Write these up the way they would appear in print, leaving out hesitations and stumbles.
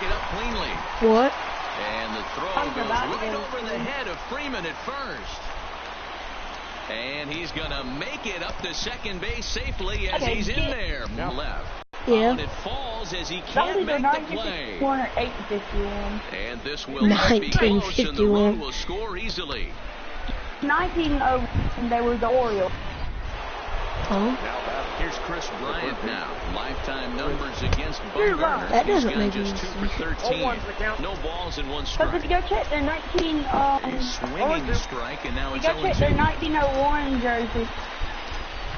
it up cleanly. What? And the throw goes right over the head of Freeman at first. And he's going to make it up to second base safely as he's in there. Left. Yeah. And it falls as he can't make the play. And this will not be close, and the run will score easily. 1901, they were the Orioles. Oh. Here's Chris Bryant now. Lifetime numbers against Bumgarner. That doesn't make just 2 for 13. No balls and 1 strike. But if you go check their 19... swinging strike, and now it's 0-2. You go check their 1901 jersey.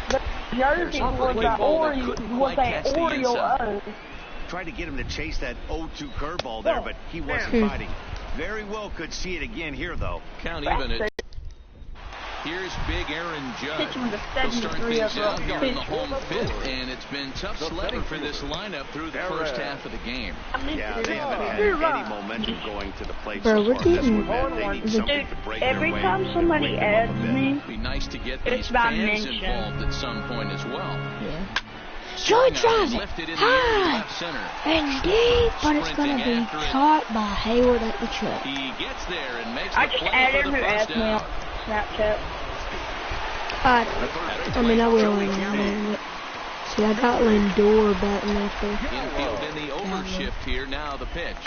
The jersey was an Oriole O. Tried to get him to chase that 0-2 curveball there, but he wasn't fighting. Very well could see it again here, though. Count even it. Here's big Aaron Judge. He'll start things out here in the home fifth, and it's been tough sledding for this lineup through the first half of the game. Yeah, they haven't had any momentum going to the plate. Bro, we're getting... Dude, every time somebody adds me, it'd be nice to get these fans involved at some point as well. Yeah. Joey drives it high and deep, but it's going to be caught by Hayward at the truck. He gets there and makes I the just play added for her the as first me down. on Snapchat. I mean, I will in a minute. See, I got Lindor batting up there. Infield in the overshift here. Now the pitch.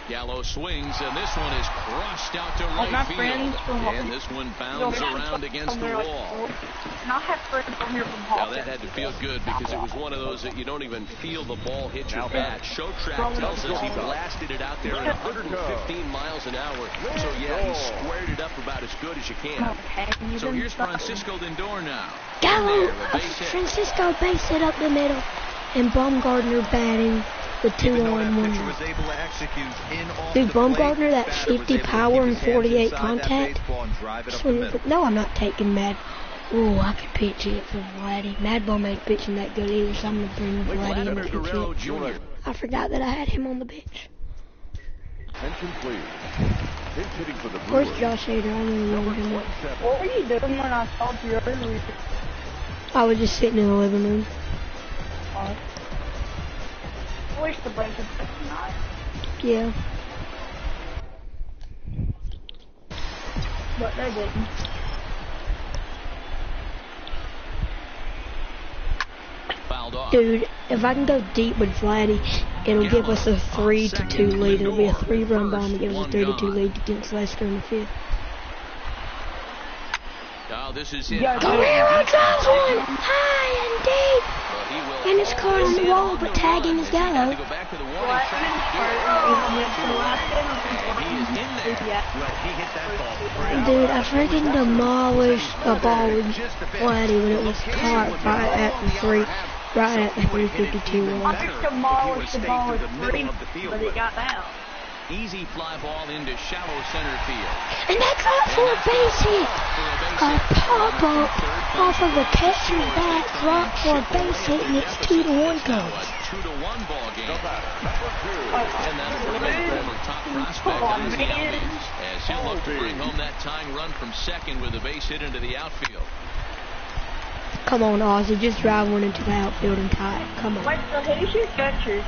Gallo swings, and this one is crushed out to right field. And this one bounds around against the wall. And I have friends from here from Hawkins. Now that had to feel good because it was one of those that you don't even feel the ball hit your bat. Show track tells us he blasted it out there at 115 miles an hour. So yeah, he squared it up about as good as you can. So here's Francisco Lindor now. Gallo, Francisco base it up the middle, and Bumgarner batting the 2-on-1. Dude, Bumgarner, that 50 power and 48 contact. No, I'm not taking Mad. Oh, I could pitch it for Vladdy. Mad Bum ain't pitching that good either, so I'm going to bring Vladdy in to pitch it. I forgot that I had him on the bench. Where's Josh Hader? I don't remember him. What were you doing when I called you earlier? I was just sitting in the living room. I wish the blanket was tonight. Yeah. But they didn't. Dude, if I can go deep with Vladdy, it'll give us a 3-2 lead. It'll be a 3-run bomb to give us a 3-2 lead against Leicester in the fifth. Oh, this is it. Guerrero drives one high and deep, and it's caught on the wall, but tagging is Gallo. Dude, I freaking demolished a ball with Vladdy when it was caught right at the 352 I just demolished the ball with 3, but it got out. Easy fly ball into shallow center field. And that's out for a base hit. A pop-up off of the catcher's bat, drop for a base hit, and it's 2-1 Cubs. 2-1 ball game. And that'll bring former top prospect Ozzie Albies, as he'll look to bring home that tying run from second with a base hit into the outfield. Come on, Ozzie, just drive one into the outfield and tie it. Come on. Wait, so who's your catcher?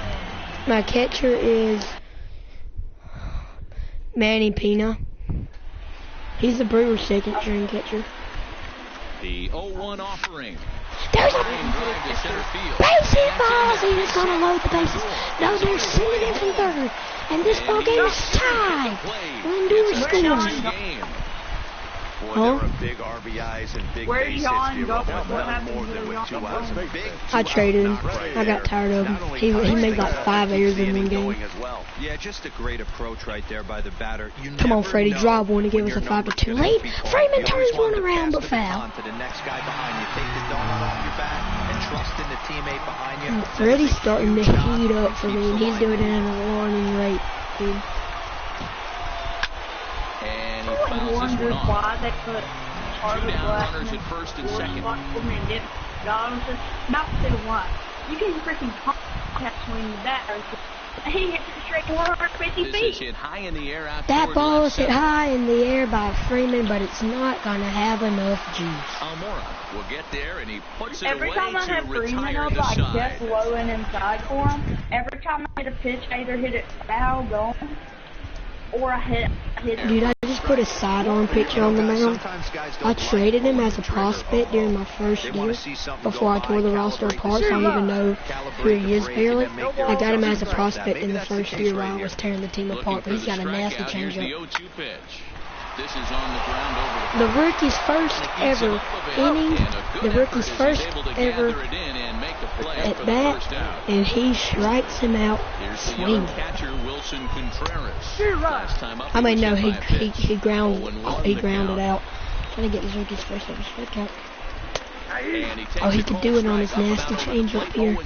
My catcher is Manny Pina. He's the Brewers' second string catcher. The 0-1 offering. There's a base hit ball. He's going to load the bases. No, they're sending it from third. And this ball game is tied. Lindor scores. Boy, there were big RBIs and big base hits. I traded him. I got tired of him. He made like 5 errors in one game. Yeah, just a great approach right there by the batter. Come on, Freddie, drive one to give us a 5-2 lead. Freeman turns one around but foul. Freddie's starting to heat up for me, and he's doing it at an alarming rate, dude. And he I wonder why they put Harvey runners at first and second. Johnson, not to why. You can freaking catch swing that. He hit it straight 150 This feet. is hit high in the air out That toward ball left is hit center. high in the air by Freeman, but it's not going to have enough juice. Almora will get there, and he puts it Every away time I to have Freeman retire up, the I side. kept low and inside for him. Every time I hit a pitch, I either hit it foul going, or I hit it. Dude, I just put a sidearm pitcher on the mound. I traded him as a prospect during my first year before I tore the roster apart, so I don't even know who he is barely. I got him as a prospect in the first year while I was tearing the team apart, but he's got a nasty changeup. This is on the ground over The rookie's first ever inning, the rookie's first ever at bat, and he strikes him out swinging. catcher Wilson Contreras. Last time up, I mean, he no, was hit by a pitch. he grounded 0-1 it the count. out. Trying to get his rookie's first ever strikeout. And he takes Oh, he a could cold do it on his strike up nasty and out over the changeup plate, here. 0-2.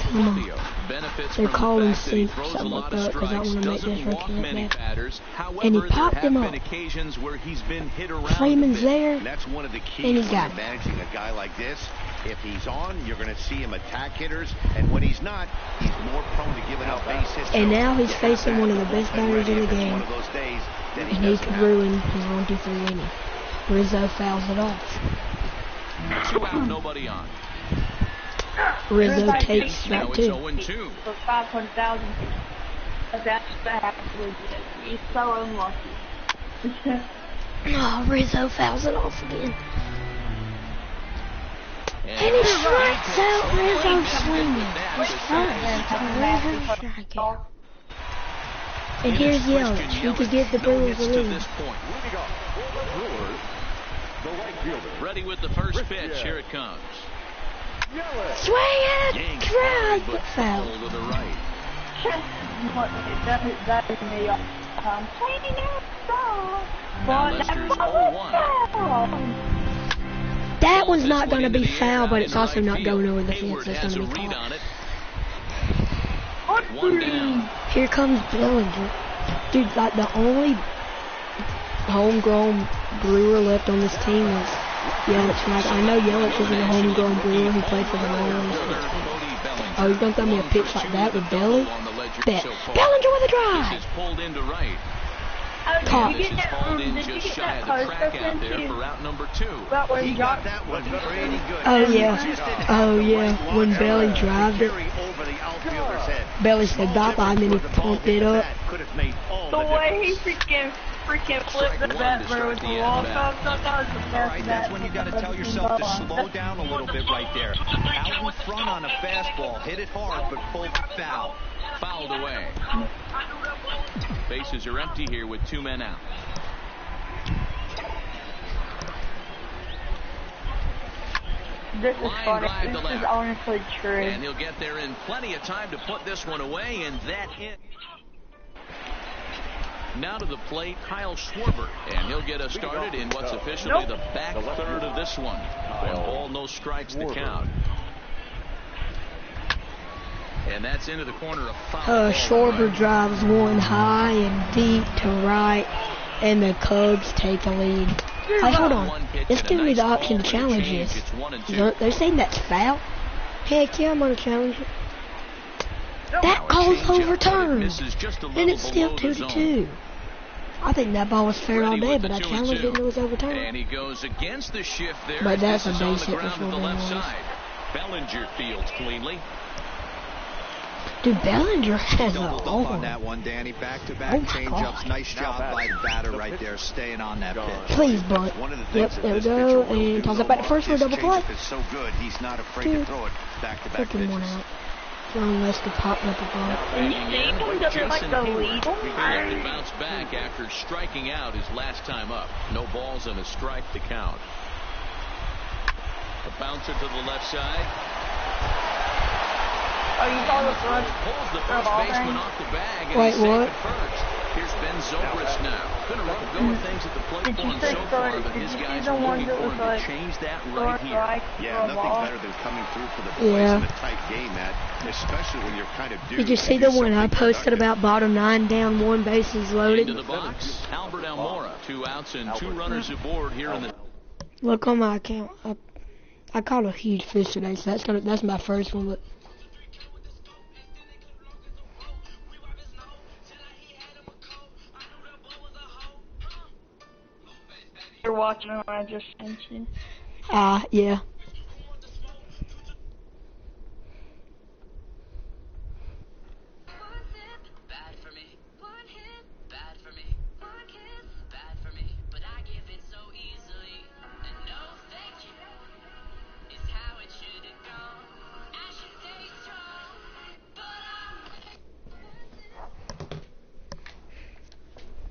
Come on. Fabio benefits They're from the calling fact that he sync, throws a something lot like of that, because I strikes, want to make doesn't this walk rookie look many bad. batters. However, And he there popped have him been up. occasions where he's been hit around Freeman's a bit. there. And that's one of the And keys he's when got you're it. managing a guy like this. If he's on, you're going to see him attack hitters, and when he's not, he's more prone to giving up base hits. And now he's facing one of the best batters in the game. One of those days that And he could ruin his 1-2-3 inning. Rizzo fouls it off. 2 out, nobody on. Rizzo takes Now strike it's 2. 0-2. For 500,000. That's legit. He's so unlucky. Oh, Rizzo fouls it off again. And he And strikes out Rizzo swinging. His first Rizzo strikeout. And here's Yelich. He could give the Brewers a to lead. this point. Ready with the first pitch. Here it comes. Swing it! Yanked Try hard, the but foul. foul to the right. That is me. Cleaning up stuff. Now But Lester's that 0-1. That one's not This going to one into be the air foul, out but in it's also right not field. going over the fence. Hayward That's has going a to be read caught. on it. 1 down. Here comes Bellinger. Dude, like the only homegrown Brewer left on this team was Yelich. Like, I know Yelich isn't a homegrown Brewer. He played for the Marlins. Oh, you're going to throw me a pitch like that with Belly? Bet. Bellinger with a drive! This is pulled into right. Caught. This is hauled in just shy of the track out there for route number 2. About where He he got got that one pretty good. Oh, yeah. Just didn't have Oh, the yeah. right When launch Belly to drive it, carry over the outfielder's head. Belly said bye-bye, and then he pumped it up. Could have made all the the way he difference. freaking flipped the bat bro with the walk off. That was the best All right, that's when you got to tell yourself to slow down a little bit right there. Out in front on a fastball, hit it hard, but pull foul. Fouled away. Bases are empty here with 2 men out. This is Line funny. drive to This is left. honestly true. And he'll get there in plenty of time to put this one away, and that in. Now to the plate, Kyle Schwarber, and he'll get us started in what's officially the back third of this one. 1 ball, no strikes to count. And that's into the corner of foul. Schwarber drives one high and deep to right, and the Cubs take a lead. Hey, hold on. It's giving me the option to challenge this. They're saying that's foul? Heck yeah, I'm going to challenge it. That call's overturned, and it's still 2-2. I think that ball was fair all day, but I challenged it and it was overturned. And he goes against the shift there. But that's a This is on base the hit ground before to the they left was. side. Bellinger fields cleanly. Dude, Bellinger has a Doubled up on that one, Danny. Back-to-back Oh my changeups. God. Nice job by the batter right there, staying on that pitch. Please bunt. One of the Yep, things that there we this go. pitcher will do, And toss it back to first for a his double play. changeup is so good, he's not afraid to throw it back-to-back Freaking one pitches. out. John Lester popped up a ball. And you think him doesn't like the lead He had to bounce back after striking out his last time up. No balls and a strike to count. A bouncer to the left side. Oh, you saw the front? Pulls the Throw first ball baseman thing? off the bag, and Wait, he's safe what? at first. Here's Ben Zobrist now. Been a rough go of things at the plate Did for you him say so far, but did his you see guys the are one looking that for was him to like change that short right here. strike Yeah, for a nothing ball? better than coming through for the boys Yeah. in a tight game, Matt, especially when you're kind of due. Did you see the one I posted about bottom 9 down, 1 bases Into loaded? the box, Albert Almora. 2 outs and 2 runners aboard here in the. Look on my account. I caught a huge fish today, so that's my first one. But you're watching it, I just sent you. Yeah.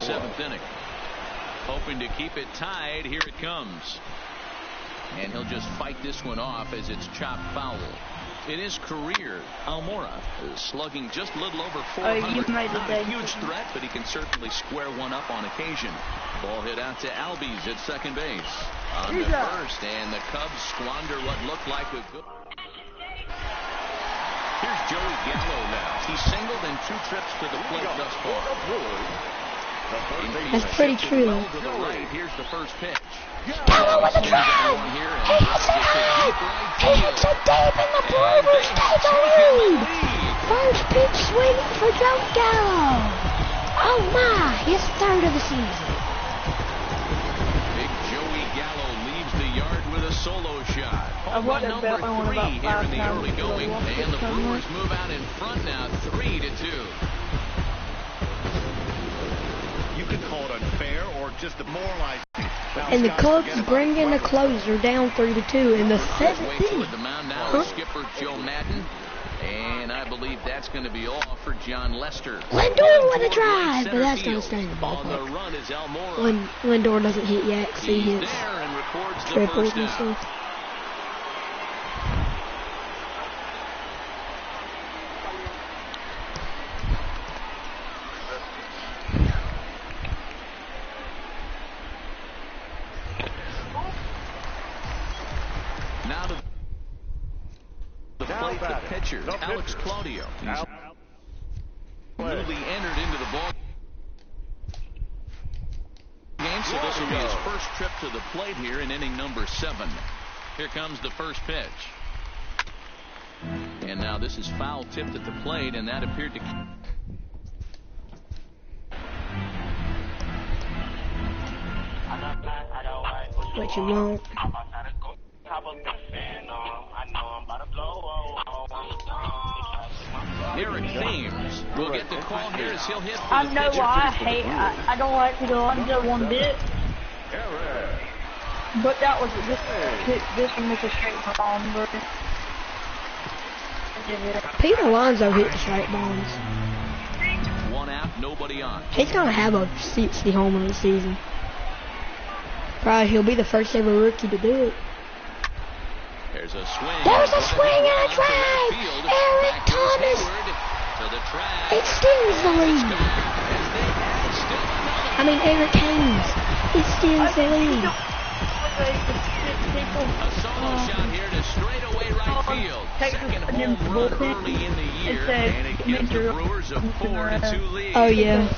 Seventh inning. Hoping to keep it tied. Here it comes. And he'll just fight this one off as it's chopped foul. In his career, Almora is slugging just a little over 400. Not a huge threat, but he can certainly square one up on occasion. Ball hit out to Albies at second base. On to first, and the Cubs squander what looked like a good... Here's Joey Gallo now. He's singled in 2 trips to the plate thus far. That's pretty true. Well to the right. Here's the first pitch. Gallo with a drive! He hits it high! He hits it deep, and the Brewers take a lead! First pitch swing for Joe Gallo! Oh my, his 3rd of the season. Big Joey Gallo leaves the yard with a solo shot. Home run number 3 here in the early going, and the Brewers move out in front now, 3-2. You could call it unfair or just demoralizing. And the Cubs bring in the closer down 3-2 in the 7th inning. The mound now, skipper Joe Madden. And I believe that's going to be all for John Lester. Lindor with a drive, but that's going to stay in the On the ballpark. run is Almora. When Lindor doesn't hit yet, see He's his there and records the triples first and down. stuff. Now to the plate, the pitcher, Alex Claudio. He's newly entered into the ball game, so this will be his first trip to the plate here in inning number 7. Here comes the first pitch. And now this is foul tipped at the plate, and that appeared to... What you want? Eric Thames will get the call here as he'll hit for I the know pitcher. why I don't like to go under one bit. But that was this one was a straight bomb, but Pete Alonso hit straight bombs. 1 out, nobody on. He's gonna have a 60 home run season. Probably he'll be the first ever rookie to do it. There's a swing. There's a swing and a drive! Eric Thomas! Extends the lead. I mean, Eric Haynes extends the lead. A solo shot here to straightaway right field. Second home run early in the year, and it gives the Brewers a 4-2 lead. Oh yeah.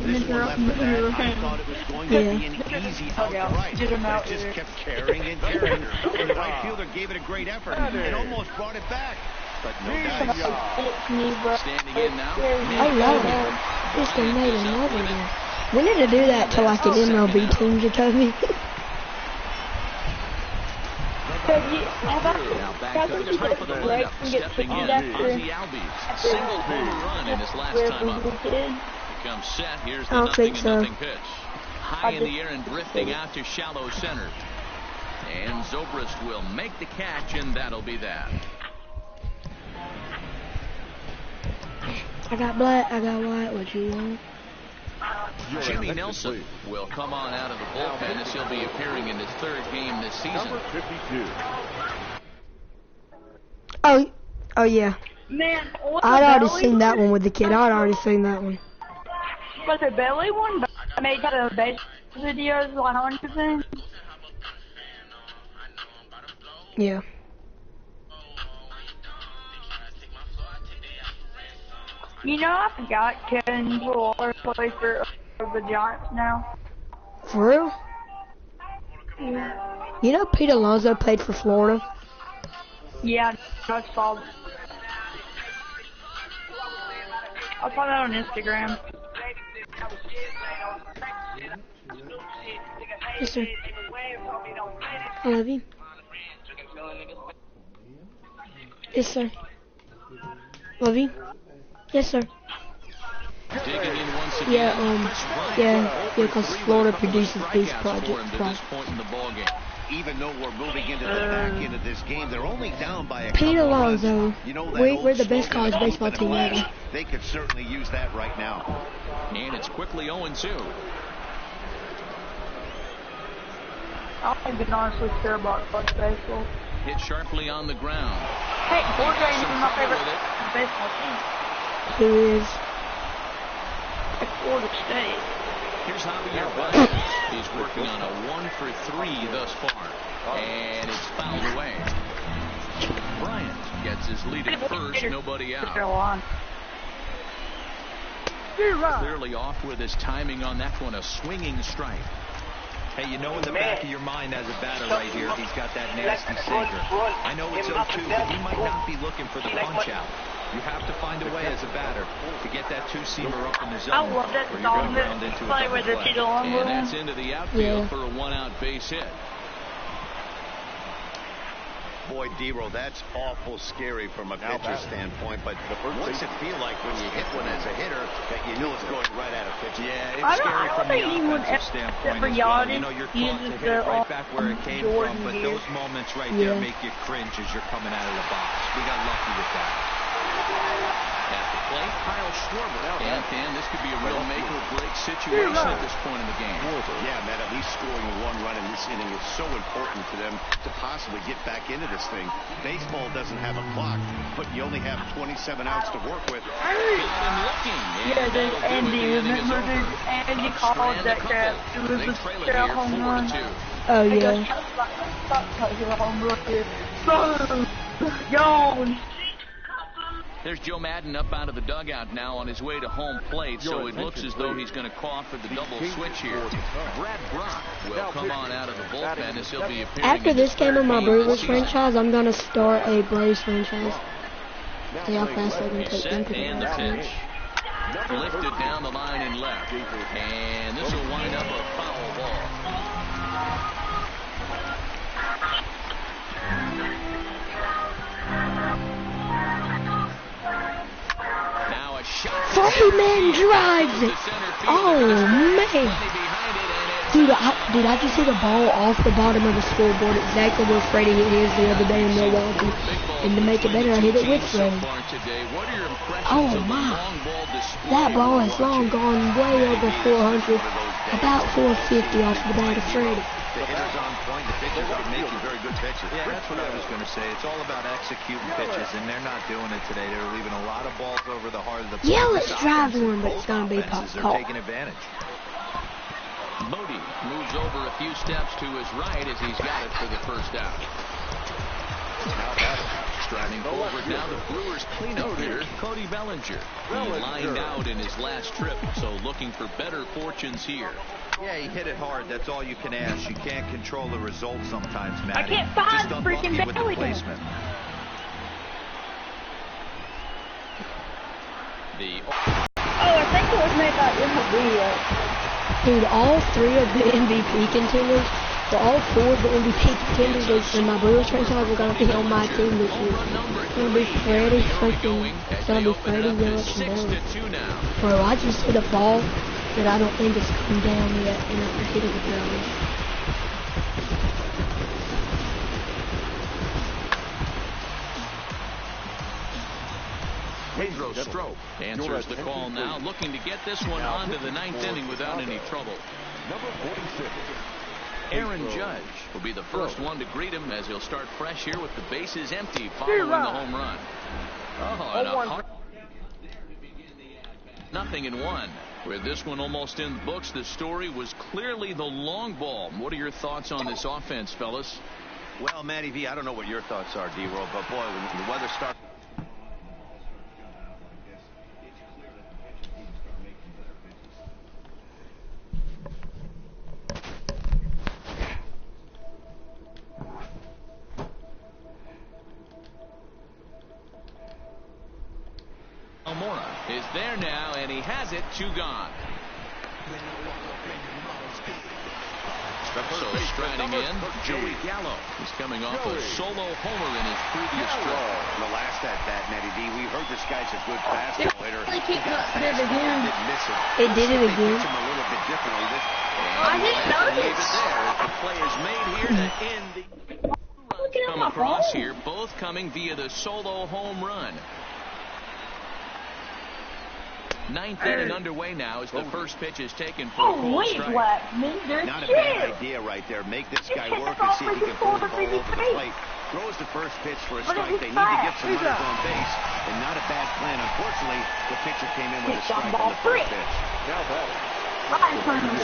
This one left the bat. I thought it was going to be an easy out to right, but it just kept carrying and carrying. And the right fielder gave it a great effort and almost brought it back. But no dice. Standing in now. I love it. This thing made another one. We need to do that to like an MLB team, you told me. Now back to the top of the lineup. Stepping in, Ozzie Albies. Single home run in his last time up. Comes set. Here's the I don't think so. nothing pitch. High in the air and drifting out to shallow center. And Zobrist will make the catch, and that'll be that. I got black, I got white, what you want? Jimmy Nelson will come on out of the bullpen as he'll be appearing in his 3rd game this season. Oh yeah. Man, I'd already seen that one with the kid. I'd already seen that one. Was it Billy one? I made a base videos on everything. Yeah. You know, I forgot Kevin Waller plays for the Giants now. For real? Yeah. You know Pete Alonso played for Florida? Yeah, I saw that. I saw that on Instagram. Yes, sir. I love you. Yes, sir. Love you. Yes, sir. Digging in once again. Yeah, because Florida produces these projects. This point in the ball game. Even though we're moving into the back end of this game, they're only down by a Pete couple Alonso, runs. You know, we're the best college baseball team ever. They could certainly use that right now. And it's quickly 0-2. I don't even honestly care about college baseball. Hit sharply on the ground. Hey, Georgia is my favorite baseball team. Who is? Like Florida State. Here's Javier Baez. He's working on a 1-for-3 thus far. And it's fouled away. Bryant gets his lead at first, nobody out. Clearly off with his timing on that one, a swinging strike. Hey, you know in the back of your mind as a batter right here, he's got that nasty sinker. I know it's 0-2, but he might not be looking for the punch out. You have to find a way as a batter to get that two-seamer up in the zone. I love that song that play with the Tito Longo. And that's into the outfield for a one-out base hit. Boy, D-Roll, that's awful scary from a pitcher standpoint, but what's it feel like when you hit one as a hitter that you know it's going right at a pitcher? Yeah, it's scary from the offensive standpoint as well. You know, you're taught to hit it right back where it came from, but those moments right there make you cringe as you're coming out of the box. We got lucky with that. At the plate, Kyle Schwarber. And this could be a real make-or-break situation at this point in the game. Yeah, Matt, at least scoring one run in this inning is so important for them to possibly get back into this thing. Baseball doesn't have a clock, but you only have 27 outs to work with. Yeah, there's Andy. Remember Andy called that crap. It was a home run. Oh, yeah. Boom! There's Joe Madden up out of the dugout now on his way to home plate, so it looks as though he's going to call for the double switch here. Brad Brock will come on out of the bullpen as he'll be appearing. After this game of my Brewers franchise, I'm going to start a Braves franchise. See how fast I can take them to and the pitch. Lifted down the line and left. And this will wind up a foul ball. Now a shot. Freeman drives it. Oh, man. Dude, I just hit a ball off the bottom of the scoreboard exactly where Freddie hit his the other day in Milwaukee. And to make it better, I hit it with Freddie. Oh, my. That ball has long gone way over 400. About 450 off the bat of Freddie. The hitter's on point. The pitchers are making very good pitches. Yeah, that's what I was going to say. It's all about executing pitches, and they're not doing it today. They're leaving a lot of balls over the heart of the plate. Yeah, let's drive one, but it's going to be pop. They're taking advantage. Bodie moves over a few steps to his right as he's got it for the first out. Striding forward now, the Brewers cleanup hitter, Cody Bellinger. He lined out in his last trip, so looking for better fortunes here. Yeah, he hit it hard. That's all you can ask. You can't control the result sometimes, Matt. I can't find freaking with the placement. I think it was made by MLB. Dude, all three of the MVP contenders, all four of the MVP contenders in my Brewers franchise are going to be on my team this year. It's going to be Freddie, Yelich, and Belly. Bro, I just hit a ball that I don't think it's come down yet, and I hit it with Belly. Pedro Strop answers the call now, looking to get this one on to the ninth inning without any trouble. Aaron Judge will be the first one to greet him as he'll start fresh here with the bases empty following the home run. Nothing in one. With this one almost in the books, the story was clearly the long ball. What are your thoughts on this offense, fellas? Well, Matty V, I don't know what your thoughts are, D-Roll, but boy, when the weather starts. Almora is there now, and he has it, 2 gone. So striding in, Joey Gallo. He's coming off a solo homer in his previous trip. In the last at-bat, Matty D, we heard this guy's a good fastball hitter. It did it again. I didn't notice. The play is made here to end the come across here, both coming via the solo home run. Ninth inning underway now as the first pitch is taken for a called strike. Not a bad idea right there. Make this guy work and see if he can pull the ball over the plate. Throws the first pitch for a strike. They need to get some runners on base, and not a bad plan. Unfortunately, the pitcher came in with a strike on the first pitch.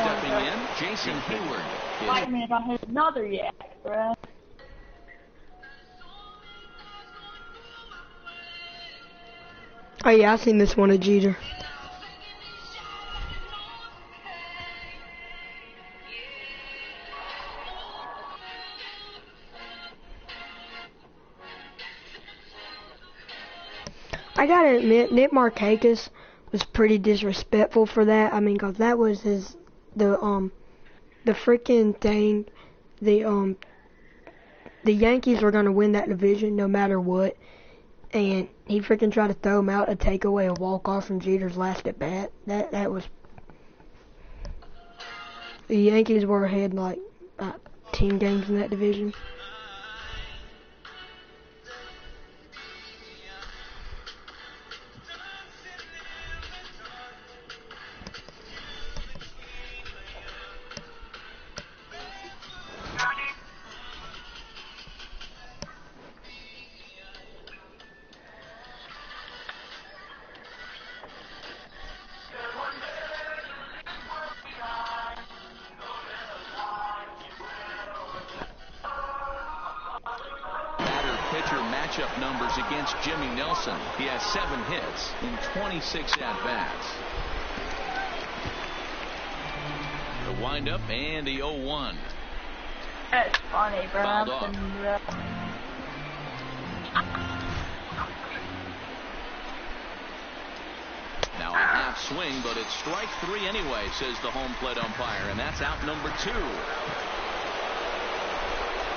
Stepping in, Jason Hayward. Wait a minute, I had another yet, right? Oh yeah, I seen this one of Jeter. I gotta admit, Nick Markakis was pretty disrespectful for that. I mean, 'cause that was the freaking thing. The Yankees were gonna win that division no matter what, and he freaking tried to throw him out to take away a walk-off from Jeter's last at bat. That was. The Yankees were ahead like 10 games in that division. Matchup numbers against Jimmy Nelson. He has 7 hits in 26 at-bats. The windup and the 0-1. That's funny, bro. Fouled off. Now a half swing, but it's strike 3 anyway, says the home plate umpire, and that's out number 2.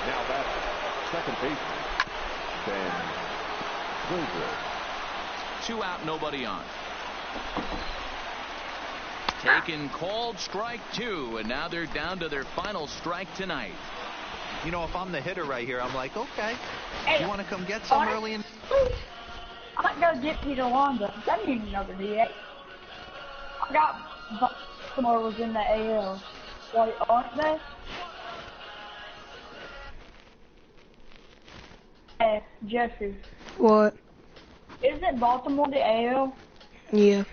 Now that's second baseman. 2 out, nobody on. Taken, called, strike 2, and now they're down to their final strike tonight. You know, if I'm the hitter right here, I'm like, okay, Hey, you want to come get some early in? I might go get Peter Alonso. That ain't another DA. I got Baltimore was in the AL. Wait, aren't they? Hey, Jesse. What? Isn't Baltimore the AL? Yeah.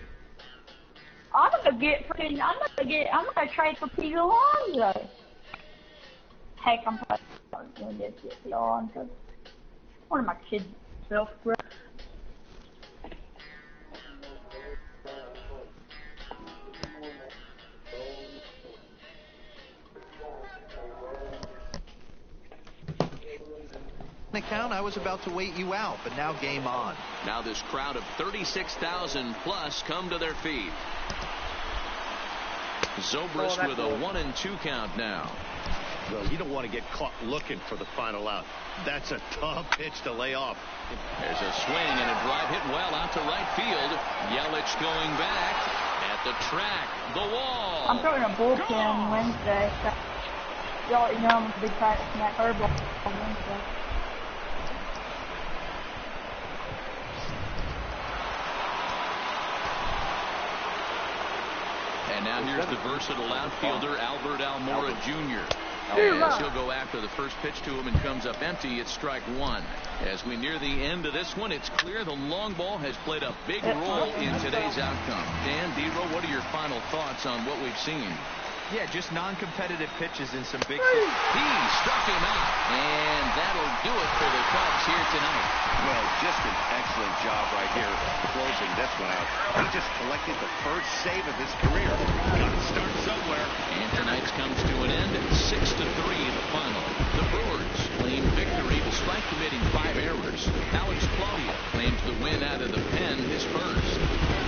I'm gonna trade for Peter Alonso. Heck, I'm probably gonna get Peter Alonso. One of my kids self, bro. Account, I was about to wait you out, but now game on. Now this crowd of 36,000 plus come to their feet. Zobrist with a 1-2 count now. Well, you don't want to get caught looking for the final out. That's a tough pitch to lay off. There's a swing and a drive hit well out to right field. Yelich going back at the track, the wall. I'm throwing a bullpen Wednesday. Y'all know I'm a big fan of Matt Herbal on Wednesday. And now here's the versatile outfielder, Albert Almora Jr. As he'll go after the first pitch to him and comes up empty, it's strike 1. As we near the end of this one, it's clear the long ball has played a big role in today's outcome. Dan, D-Row, what are your final thoughts on what we've seen? Yeah, just non-competitive pitches in some big... He struck him out, and that'll do it for the Cubs here tonight. Well, just an excellent job right here closing this one out. He just collected the first save of his career. Got to start somewhere. And tonight's comes to an end at 6-3 the final. The Brewers claim victory despite committing 5 errors. Alex Claudia claims the win out of the pen, his first.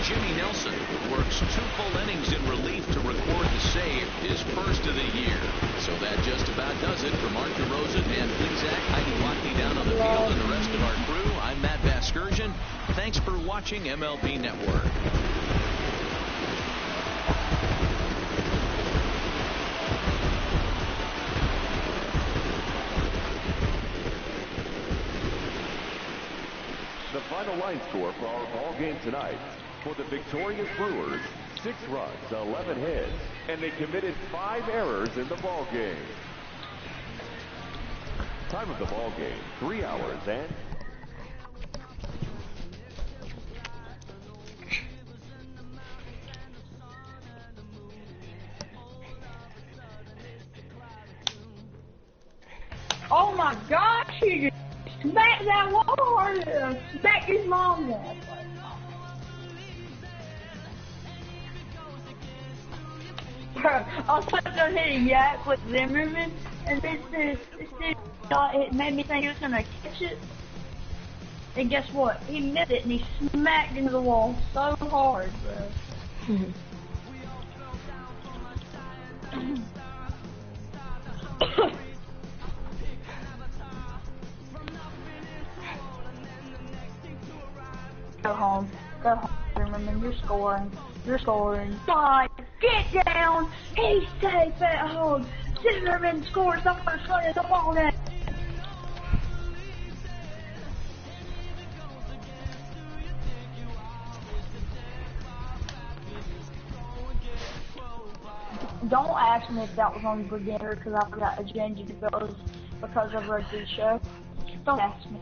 Jimmy Nelson works 2 full innings in relief to record saved his first of the year. So that just about does it for Mark DeRosa and Zach Heidi Watkey down on the field and the rest of our crew. I'm Matt Vasgersian. Thanks for watching MLB Network. The final line score for our ball game tonight. For the victorious Brewers, 6 runs, 11 hits, and they committed 5 errors in the ball game. Time of the ball game, 3 hours and... Oh my gosh, you just smacked that wall hard and smacked his mom there. I was supposed to hit a yak with Zimmerman, and this it made me think he was gonna catch it. And guess what? He missed it, and he smacked into the wall so hard, bro. Go home. Go home, Zimmerman. You're scoring. You're scoring. God, get down. He's safe at home. Zimmerman scores the first one of the ball net. Don't ask me if that was on the beginner because I forgot to change it because I wrote the show. Don't ask me.